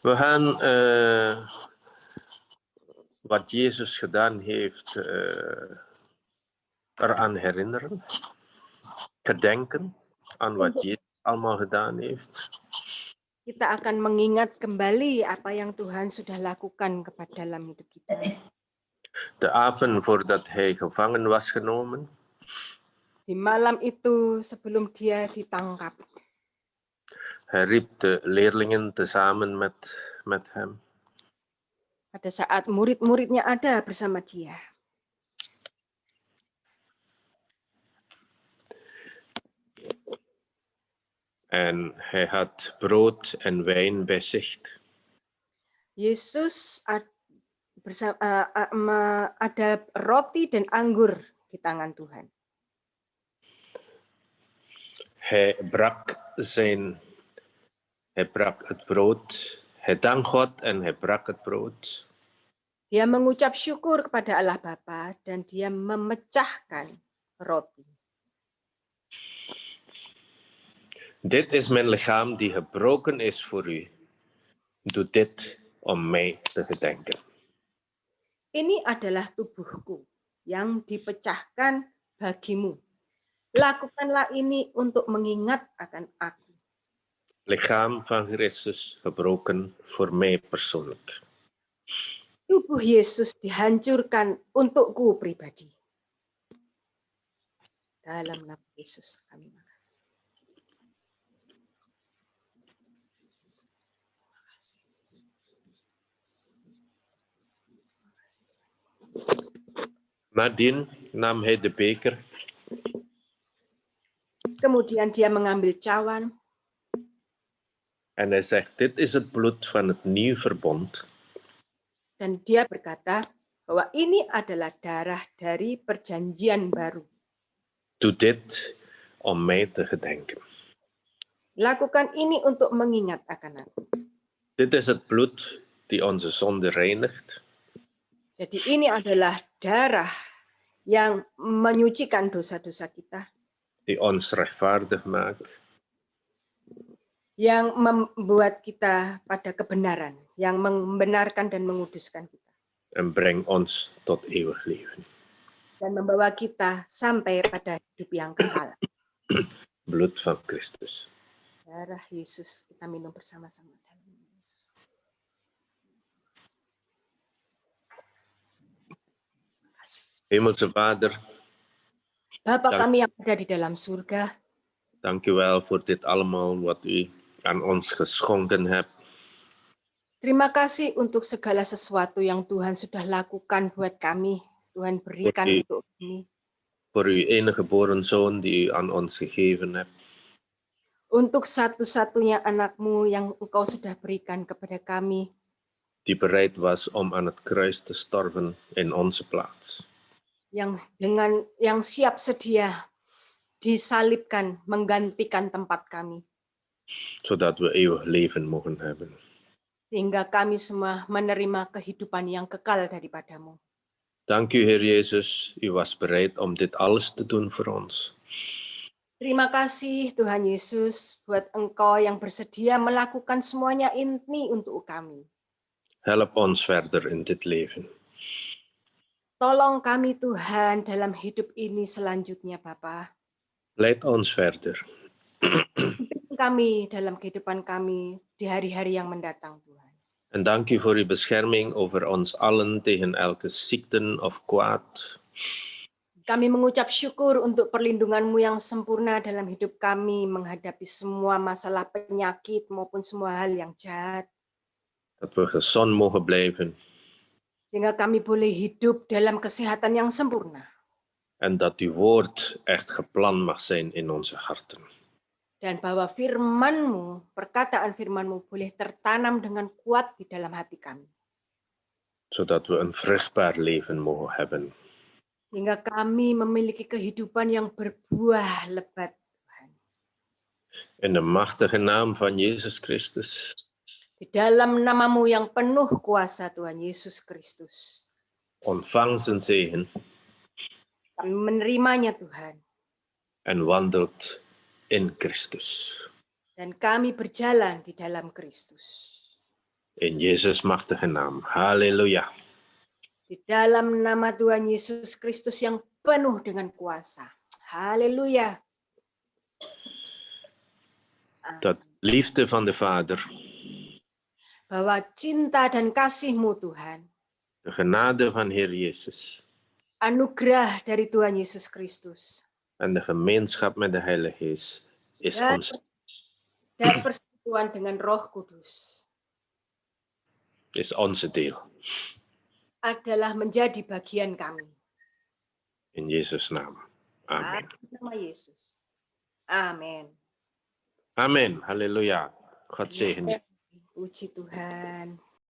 We gaan wat Jezus gedaan heeft eraan herinneren. Gedenken aan wat Jezus allemaal gedaan heeft. Kita akan mengingat kembali apa yang Tuhan sudah lakukan dalam hidup kita. De avond voordat hij gevangen was genomen. Di malam itu sebelum dia ditangkap. Hij riep de leerlingen tezamen met hem. Pada saat murid-muridnya ada bersama dia. En hij had brood en wijn bij zich. Yesus ada roti dan anggur di tangan Tuhan. Hij brak het brood. Hij dank God en hij brak het brood. Dia mengucap syukur kepada Allah Bapa dan dia memecahkan roti. Dit is mijn lichaam die gebroken is voor u. Doe dit om mij te gedenken. Ini adalah tubuhku yang dipecahkan bagimu. Lakukanlah ini untuk mengingat akan aku. Lichaam van Christus gebroken voor mij persoonlijk. Tubuh Yesus dihancurkan untukku pribadi. Dalam nama Yesus kami makan. Nadien nam hij de beker. Kemudian dia mengambil cawan. En hij zegt, dit is het bloed van het nieuw verbond. Dan dia berkata bahwa ini adalah darah dari perjanjian baru. Doe dit om mij te gedenken. Lakukan ini untuk mengingat akan aku. Dit is het bloed die onze zonde reinigt. Jadi ini adalah darah yang menyucikan dosa-dosa kita. Die ons rechtvaardig maakt. Yang membuat kita pada kebenaran, yang membenarkan dan menguduskan kita. En breng ons tot eeuwig leven. Dan membawa kita sampai pada hidup yang kekal. Bloed van Christus. Darah Yesus, kita minum bersama-sama. Hemelse Vader, Bapa kami yang ada di dalam surga, dank u wel voor dit allemaal wat u aan ons geschonken hebt. terima kasih untuk segala sesuatu yang Tuhan sudah lakukan buat kami. Tuhan berikan untuk kami. Voor uw enige geboren zoon die u aan ons gegeven hebt. Untuk satu-satunya anakmu yang engkau sudah berikan kepada kami. Die bereid was om aan het kruis te sterven in onze plaats. Yang siap sedia disalibkan menggantikan tempat kami. Zodat we eeuwig leven mogen hebben. Sehingga kami semua menerima kehidupan yang kekal daripadamu. Dank u, Heer Jezus. U was bereid om dit alles te doen voor ons. Terima kasih Tuhan Yesus buat Engkau yang bersedia melakukan semuanya ini untuk kami. Help ons verder in dit leven. Tolong kami Tuhan dalam hidup ini selanjutnya Bapa. Leid ons verder. Kami dalam kehidupan kami di hari-hari yang mendatang Tuhan. En dank u voor uw bescherming over ons allen tegen elke ziekte of kwaad. Kami mengucap syukur untuk perlindungan-Mu yang sempurna dalam hidup kami menghadapi semua masalah penyakit maupun semua hal yang jahat. Dat we gezond mogen blijven. Sehingga kami boleh hidup dalam kesehatan yang sempurna. En dat uw woord echt geplant mag zijn in onze harten. Dan bahwa firman-Mu, perkataan firman-Mu boleh tertanam dengan kuat di dalam hati kami. Zodat we een vruchtbaar leven mogen hebben. Sehingga kami memiliki kehidupan yang berbuah lebat, Tuhan. In de machtige naam van Jezus Christus. Di dalam nama-Mu yang penuh kuasa Tuhan Yesus Kristus. Ontvang zijn zegen. Kami menerimanya Tuhan. En wandelt in Christus. Dan kami berjalan di dalam Kristus. In Jezus' machtige naam. Halleluja. Di dalam nama Tuhan Yesus Kristus yang penuh dengan kuasa. Haleluya. Dat liefde van de Vader, Bahwa cinta dan kasih-Mu Tuhan, de genade van Heer Jezus anugerah dari Tuhan Yesus Kristus, en de gemeenschap met de Heilige Geest is ons, dan persekutuan dengan Roh Kudus is onze deel. adalah menjadi bagian kami. In Jezus' naam. Amen. Dalam nama Yesus. Amin. Amen. Halleluja. God zegen je. Puji Tuhan.